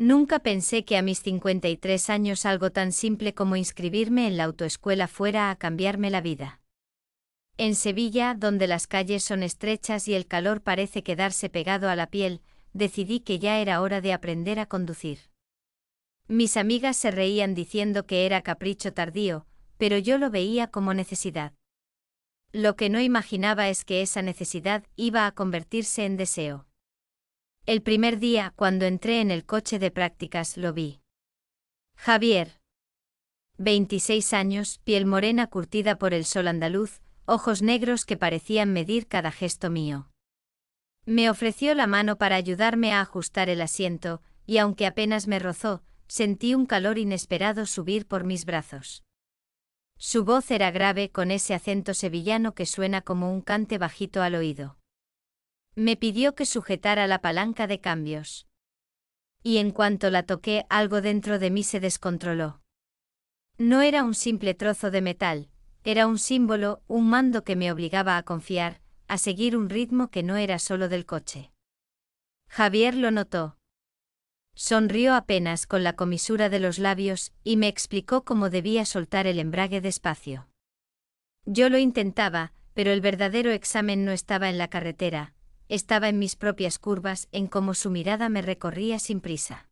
Nunca pensé que a mis 53 años algo tan simple como inscribirme en la autoescuela fuera a cambiarme la vida. En Sevilla, donde las calles son estrechas y el calor parece quedarse pegado a la piel, decidí que ya era hora de aprender a conducir. Mis amigas se reían diciendo que era capricho tardío, pero yo lo veía como necesidad. Lo que no imaginaba es que esa necesidad iba a convertirse en deseo. El primer día, cuando entré en el coche de prácticas, lo vi. Javier. 26 años, piel morena curtida por el sol andaluz, ojos negros que parecían medir cada gesto mío. Me ofreció la mano para ayudarme a ajustar el asiento, y aunque apenas me rozó, sentí un calor inesperado subir por mis brazos. Su voz era grave con ese acento sevillano que suena como un cante bajito al oído. Me pidió que sujetara la palanca de cambios. Y en cuanto la toqué, algo dentro de mí se descontroló. No era un simple trozo de metal, era un símbolo, un mando que me obligaba a confiar, a seguir un ritmo que no era solo del coche. Javier lo notó. Sonrió apenas con la comisura de los labios y me explicó cómo debía soltar el embrague despacio. Yo lo intentaba, pero el verdadero examen no estaba en la carretera, estaba en mis propias curvas, en cómo su mirada me recorría sin prisa.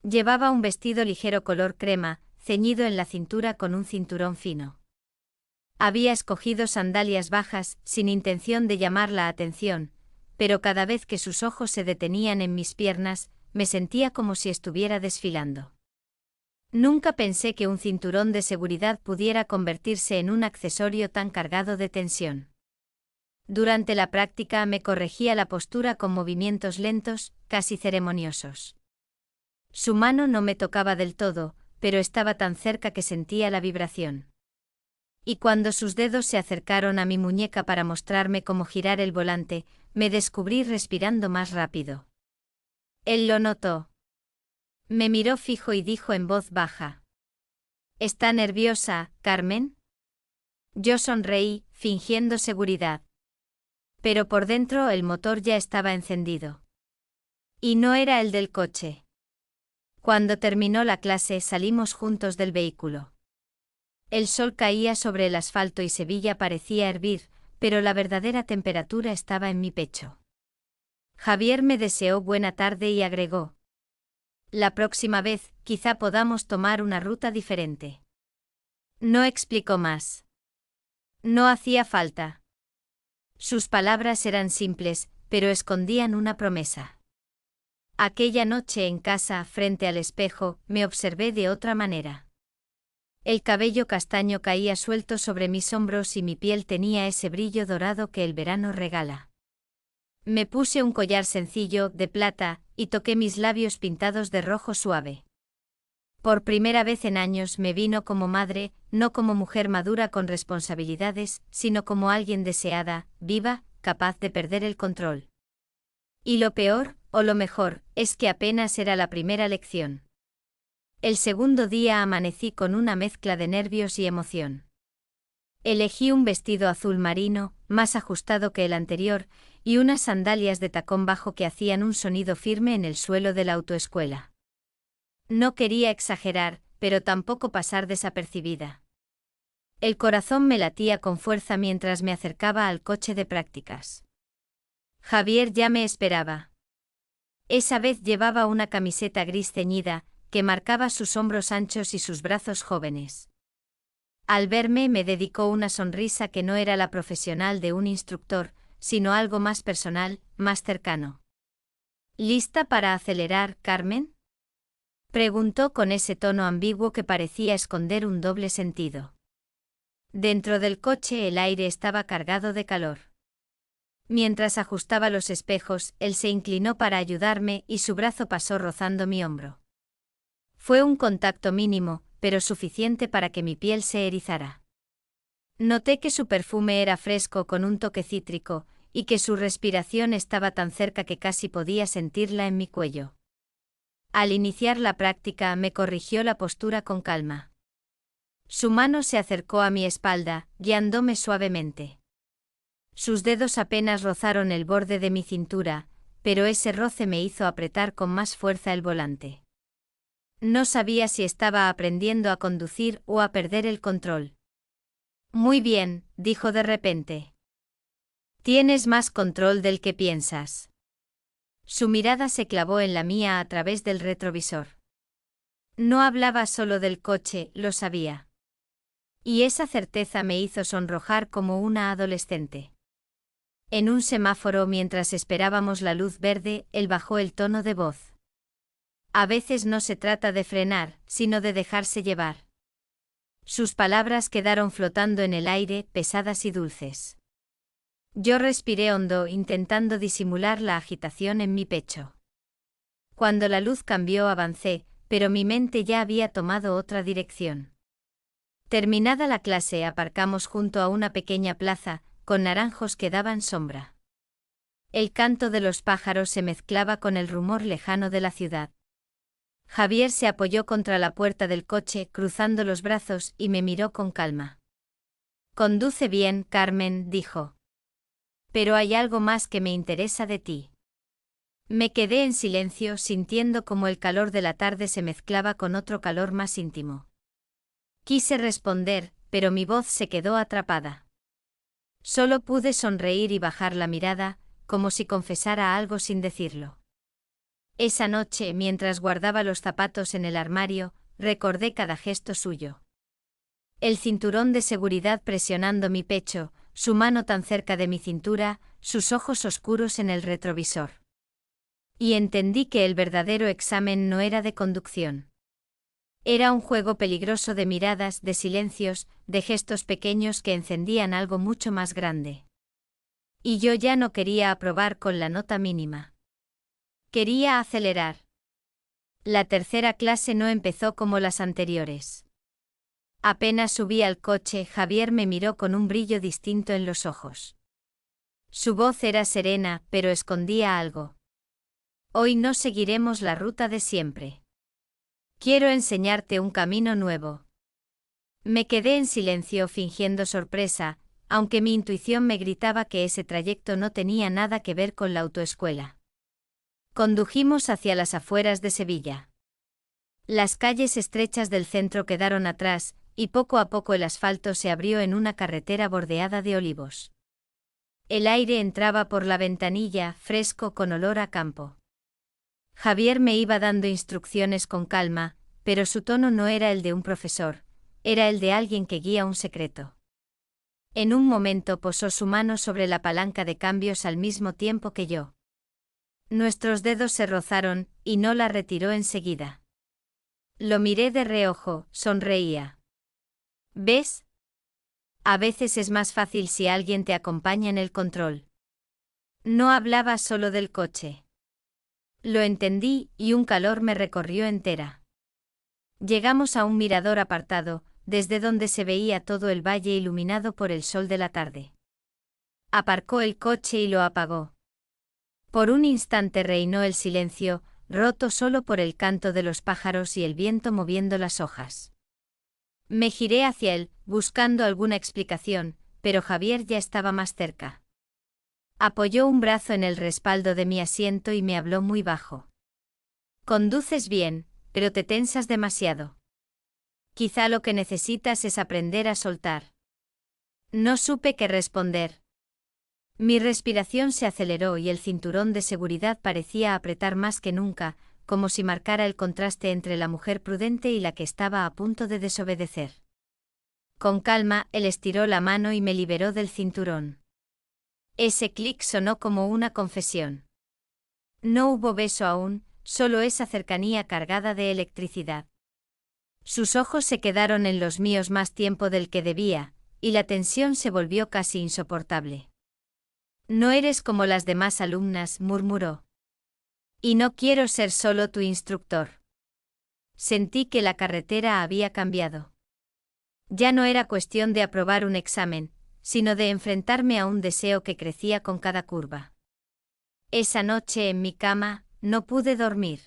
Llevaba un vestido ligero color crema, ceñido en la cintura con un cinturón fino. Había escogido sandalias bajas, sin intención de llamar la atención, pero cada vez que sus ojos se detenían en mis piernas, me sentía como si estuviera desfilando. Nunca pensé que un cinturón de seguridad pudiera convertirse en un accesorio tan cargado de tensión. Durante la práctica me corregía la postura con movimientos lentos, casi ceremoniosos. Su mano no me tocaba del todo, pero estaba tan cerca que sentía la vibración. Y cuando sus dedos se acercaron a mi muñeca para mostrarme cómo girar el volante, me descubrí respirando más rápido. Él lo notó. Me miró fijo y dijo en voz baja: ¿Está nerviosa, Carmen? Yo sonreí, fingiendo seguridad. Pero por dentro el motor ya estaba encendido. Y no era el del coche. Cuando terminó la clase salimos juntos del vehículo. El sol caía sobre el asfalto y Sevilla parecía hervir, pero la verdadera temperatura estaba en mi pecho. Javier me deseó buena tarde y agregó: la próxima vez, quizá podamos tomar una ruta diferente. No explicó más. No hacía falta. Sus palabras eran simples, pero escondían una promesa. Aquella noche en casa, frente al espejo, me observé de otra manera. El cabello castaño caía suelto sobre mis hombros y mi piel tenía ese brillo dorado que el verano regala. Me puse un collar sencillo, de plata, y toqué mis labios pintados de rojo suave. Por primera vez en años me vino como madre, no como mujer madura con responsabilidades, sino como alguien deseada, viva, capaz de perder el control. Y lo peor, o lo mejor, es que apenas era la primera lección. El segundo día amanecí con una mezcla de nervios y emoción. Elegí un vestido azul marino, más ajustado que el anterior, y unas sandalias de tacón bajo que hacían un sonido firme en el suelo de la autoescuela. No quería exagerar, pero tampoco pasar desapercibida. El corazón me latía con fuerza mientras me acercaba al coche de prácticas. Javier ya me esperaba. Esa vez llevaba una camiseta gris ceñida, que marcaba sus hombros anchos y sus brazos jóvenes. Al verme me dedicó una sonrisa que no era la profesional de un instructor, sino algo más personal, más cercano. ¿Lista para acelerar, Carmen?, preguntó con ese tono ambiguo que parecía esconder un doble sentido. Dentro del coche el aire estaba cargado de calor. Mientras ajustaba los espejos, él se inclinó para ayudarme y su brazo pasó rozando mi hombro. Fue un contacto mínimo, pero suficiente para que mi piel se erizara. Noté que su perfume era fresco con un toque cítrico, y que su respiración estaba tan cerca que casi podía sentirla en mi cuello. Al iniciar la práctica me corrigió la postura con calma. Su mano se acercó a mi espalda, guiándome suavemente. Sus dedos apenas rozaron el borde de mi cintura, pero ese roce me hizo apretar con más fuerza el volante. No sabía si estaba aprendiendo a conducir o a perder el control. Muy bien, dijo de repente. Tienes más control del que piensas. Su mirada se clavó en la mía a través del retrovisor. No hablaba solo del coche, lo sabía. Y esa certeza me hizo sonrojar como una adolescente. En un semáforo mientras esperábamos la luz verde, él bajó el tono de voz. A veces no se trata de frenar, sino de dejarse llevar. Sus palabras quedaron flotando en el aire, pesadas y dulces. Yo respiré hondo, intentando disimular la agitación en mi pecho. Cuando la luz cambió avancé, pero mi mente ya había tomado otra dirección. Terminada la clase aparcamos junto a una pequeña plaza, con naranjos que daban sombra. El canto de los pájaros se mezclaba con el rumor lejano de la ciudad. Javier se apoyó contra la puerta del coche, cruzando los brazos, y me miró con calma. «Conduce bien, Carmen», dijo. «Pero hay algo más que me interesa de ti». Me quedé en silencio, sintiendo como el calor de la tarde se mezclaba con otro calor más íntimo. Quise responder, pero mi voz se quedó atrapada. Solo pude sonreír y bajar la mirada, como si confesara algo sin decirlo. Esa noche, mientras guardaba los zapatos en el armario, recordé cada gesto suyo. El cinturón de seguridad presionando mi pecho, su mano tan cerca de mi cintura, sus ojos oscuros en el retrovisor. Y entendí que el verdadero examen no era de conducción. Era un juego peligroso de miradas, de silencios, de gestos pequeños que encendían algo mucho más grande. Y yo ya no quería aprobar con la nota mínima. Quería acelerar. La tercera clase no empezó como las anteriores. Apenas subí al coche, Javier me miró con un brillo distinto en los ojos. Su voz era serena, pero escondía algo. Hoy no seguiremos la ruta de siempre. Quiero enseñarte un camino nuevo. Me quedé en silencio fingiendo sorpresa, aunque mi intuición me gritaba que ese trayecto no tenía nada que ver con la autoescuela. Condujimos hacia las afueras de Sevilla. Las calles estrechas del centro quedaron atrás, y poco a poco el asfalto se abrió en una carretera bordeada de olivos. El aire entraba por la ventanilla, fresco con olor a campo. Javier me iba dando instrucciones con calma, pero su tono no era el de un profesor, era el de alguien que guía un secreto. En un momento posó su mano sobre la palanca de cambios al mismo tiempo que yo. Nuestros dedos se rozaron, y no la retiró enseguida. Lo miré de reojo, sonreía. ¿Ves? A veces es más fácil si alguien te acompaña en el control. No hablaba solo del coche. Lo entendí, y un calor me recorrió entera. Llegamos a un mirador apartado, desde donde se veía todo el valle iluminado por el sol de la tarde. Aparcó el coche y lo apagó. Por un instante reinó el silencio, roto solo por el canto de los pájaros y el viento moviendo las hojas. Me giré hacia él, buscando alguna explicación, pero Javier ya estaba más cerca. Apoyó un brazo en el respaldo de mi asiento y me habló muy bajo. Conduces bien, pero te tensas demasiado. Quizá lo que necesitas es aprender a soltar. No supe qué responder. Mi respiración se aceleró y el cinturón de seguridad parecía apretar más que nunca, como si marcara el contraste entre la mujer prudente y la que estaba a punto de desobedecer. Con calma, él estiró la mano y me liberó del cinturón. Ese clic sonó como una confesión. No hubo beso aún, solo esa cercanía cargada de electricidad. Sus ojos se quedaron en los míos más tiempo del que debía, y la tensión se volvió casi insoportable. No eres como las demás alumnas, murmuró. Y no quiero ser solo tu instructor. Sentí que la carretera había cambiado. Ya no era cuestión de aprobar un examen, sino de enfrentarme a un deseo que crecía con cada curva. Esa noche en mi cama, no pude dormir.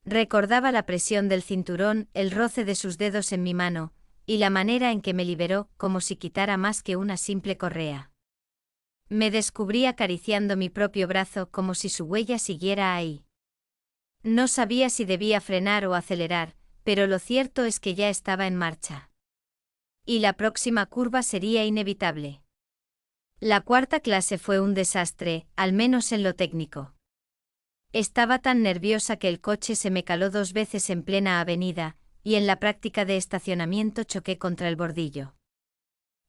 Recordaba la presión del cinturón, el roce de sus dedos en mi mano, y la manera en que me liberó, como si quitara más que una simple correa. me descubrí acariciando mi propio brazo como si su huella siguiera ahí. No sabía si debía frenar o acelerar, pero lo cierto es que ya estaba en marcha. Y la próxima curva sería inevitable. La cuarta clase fue un desastre, al menos en lo técnico. Estaba tan nerviosa que el coche se me caló 2 veces en plena avenida, y en la práctica de estacionamiento choqué contra el bordillo.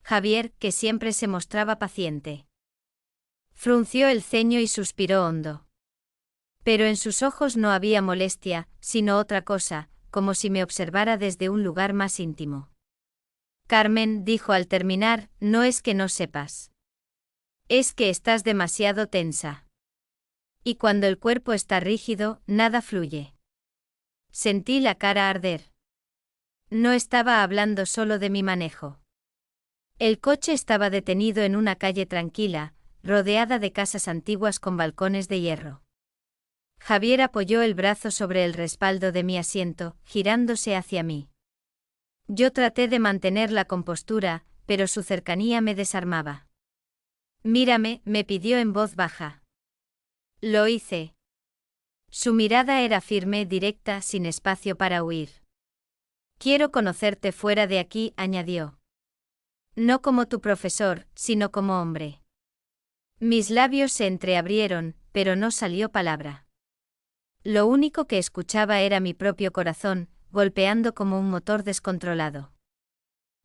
Javier, que siempre se mostraba paciente, frunció el ceño y suspiró hondo. Pero en sus ojos no había molestia, sino otra cosa, como si me observara desde un lugar más íntimo. Carmen, dijo al terminar, no es que no sepas. Es que estás demasiado tensa. Y cuando el cuerpo está rígido, nada fluye. Sentí la cara arder. No estaba hablando solo de mi manejo. El coche estaba detenido en una calle tranquila, rodeada de casas antiguas con balcones de hierro. Javier apoyó el brazo sobre el respaldo de mi asiento, girándose hacia mí. Yo traté de mantener la compostura, pero su cercanía me desarmaba. Mírame, me pidió en voz baja. Lo hice. Su mirada era firme, directa, sin espacio para huir. Quiero conocerte fuera de aquí, añadió. No como tu profesor, sino como hombre. Mis labios se entreabrieron, pero no salió palabra. Lo único que escuchaba era mi propio corazón, golpeando como un motor descontrolado.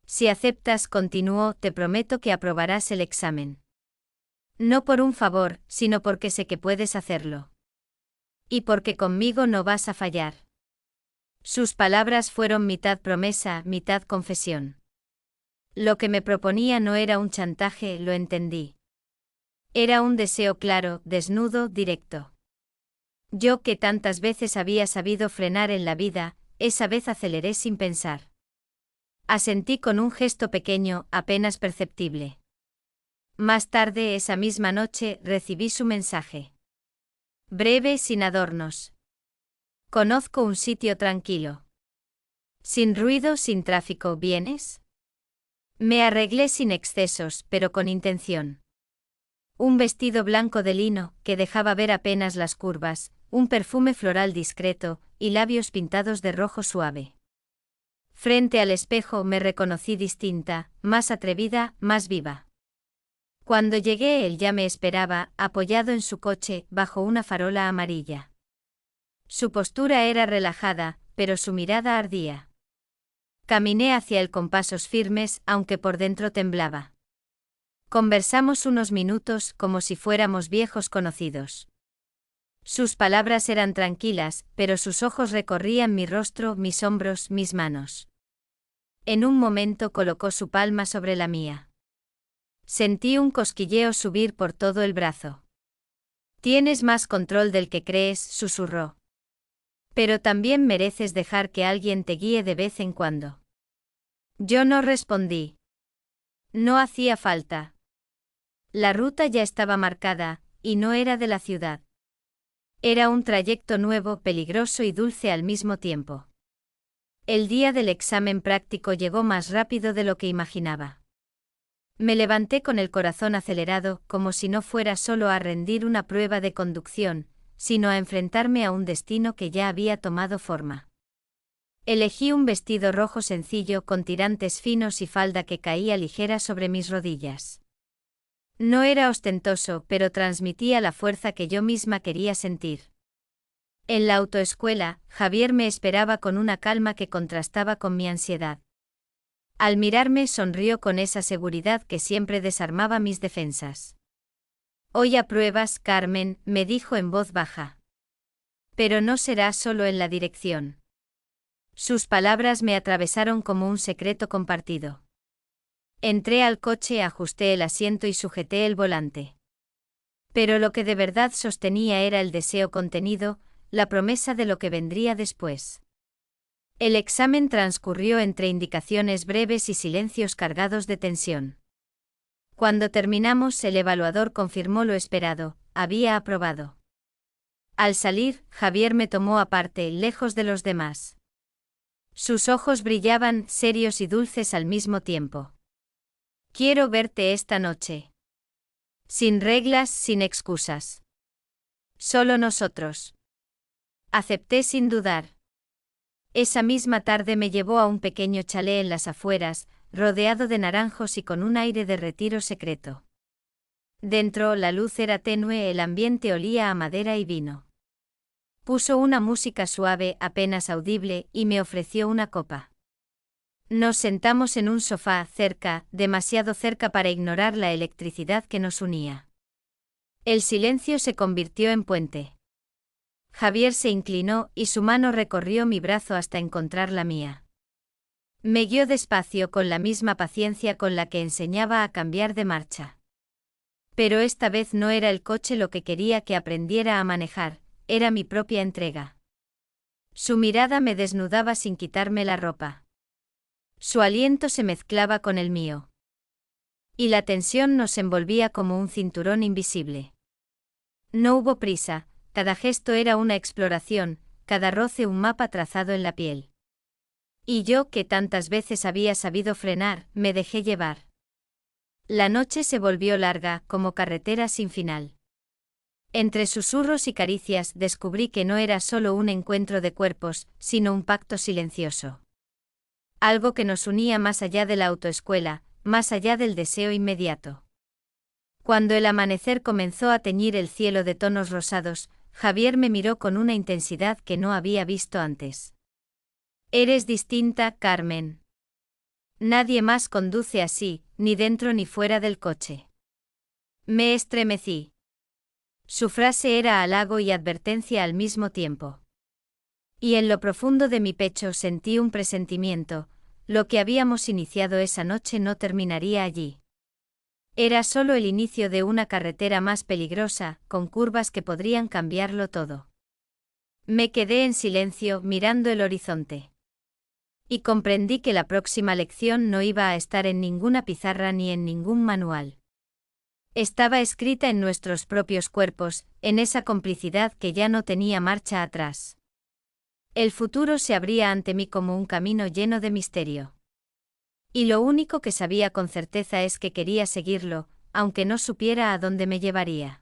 Si aceptas, continuó, te prometo que aprobarás el examen. No por un favor, sino porque sé que puedes hacerlo. Y porque conmigo no vas a fallar. Sus palabras fueron mitad promesa, mitad confesión. Lo que me proponía no era un chantaje, lo entendí. Era un deseo claro, desnudo, directo. Yo que tantas veces había sabido frenar en la vida, esa vez aceleré sin pensar. Asentí con un gesto pequeño, apenas perceptible. Más tarde esa misma noche recibí su mensaje. Breve, sin adornos. Conozco un sitio tranquilo. Sin ruido, sin tráfico, ¿vienes? Me arreglé sin excesos, pero con intención. Un vestido blanco de lino, que dejaba ver apenas las curvas, un perfume floral discreto, y labios pintados de rojo suave. Frente al espejo me reconocí distinta, más atrevida, más viva. Cuando llegué él ya me esperaba, apoyado en su coche, bajo una farola amarilla. Su postura era relajada, pero su mirada ardía. Caminé hacia él con pasos firmes, aunque por dentro temblaba. Conversamos unos minutos como si fuéramos viejos conocidos. Sus palabras eran tranquilas, pero sus ojos recorrían mi rostro, mis hombros, mis manos. En un momento colocó su palma sobre la mía. Sentí un cosquilleo subir por todo el brazo. Tienes más control del que crees, susurró. Pero también mereces dejar que alguien te guíe de vez en cuando. Yo no respondí. No hacía falta. La ruta ya estaba marcada, y no era de la ciudad. Era un trayecto nuevo, peligroso y dulce al mismo tiempo. El día del examen práctico llegó más rápido de lo que imaginaba. Me levanté con el corazón acelerado, como si no fuera solo a rendir una prueba de conducción, sino a enfrentarme a un destino que ya había tomado forma. Elegí un vestido rojo sencillo con tirantes finos y falda que caía ligera sobre mis rodillas. No era ostentoso, pero transmitía la fuerza que yo misma quería sentir. En la autoescuela, Javier me esperaba con una calma que contrastaba con mi ansiedad. Al mirarme sonrió con esa seguridad que siempre desarmaba mis defensas. Hoy apruebas, Carmen, me dijo en voz baja. Pero no será solo en la dirección. Sus palabras me atravesaron como un secreto compartido. Entré al coche, ajusté el asiento y sujeté el volante. Pero lo que de verdad sostenía era el deseo contenido, la promesa de lo que vendría después. El examen transcurrió entre indicaciones breves y silencios cargados de tensión. Cuando terminamos, el evaluador confirmó lo esperado, había aprobado. Al salir, Javier me tomó aparte, lejos de los demás. Sus ojos brillaban, serios y dulces al mismo tiempo. Quiero verte esta noche. Sin reglas, sin excusas. Solo nosotros. Acepté sin dudar. Esa misma tarde me llevó a un pequeño chalet en las afueras, rodeado de naranjos y con un aire de retiro secreto. Dentro, la luz era tenue, el ambiente olía a madera y vino. Puso una música suave, apenas audible, y me ofreció una copa. Nos sentamos en un sofá, cerca, demasiado cerca para ignorar la electricidad que nos unía. El silencio se convirtió en puente. Javier se inclinó y su mano recorrió mi brazo hasta encontrar la mía. Me guió despacio con la misma paciencia con la que enseñaba a cambiar de marcha. Pero esta vez no era el coche lo que quería que aprendiera a manejar, era mi propia entrega. Su mirada me desnudaba sin quitarme la ropa. Su aliento se mezclaba con el mío. Y la tensión nos envolvía como un cinturón invisible. No hubo prisa, cada gesto era una exploración, cada roce un mapa trazado en la piel. Y yo, que tantas veces había sabido frenar, me dejé llevar. La noche se volvió larga, como carretera sin final. Entre susurros y caricias descubrí que no era solo un encuentro de cuerpos, sino un pacto silencioso. Algo que nos unía más allá de la autoescuela, más allá del deseo inmediato. Cuando el amanecer comenzó a teñir el cielo de tonos rosados, Javier me miró con una intensidad que no había visto antes. Eres distinta, Carmen. Nadie más conduce así, ni dentro ni fuera del coche. Me estremecí. Su frase era halago y advertencia al mismo tiempo. Y en lo profundo de mi pecho sentí un presentimiento, lo que habíamos iniciado esa noche no terminaría allí. Era solo el inicio de una carretera más peligrosa, con curvas que podrían cambiarlo todo. Me quedé en silencio, mirando el horizonte. Y comprendí que la próxima lección no iba a estar en ninguna pizarra ni en ningún manual. Estaba escrita en nuestros propios cuerpos, en esa complicidad que ya no tenía marcha atrás. El futuro se abría ante mí como un camino lleno de misterio. Y lo único que sabía con certeza es que quería seguirlo, aunque no supiera a dónde me llevaría.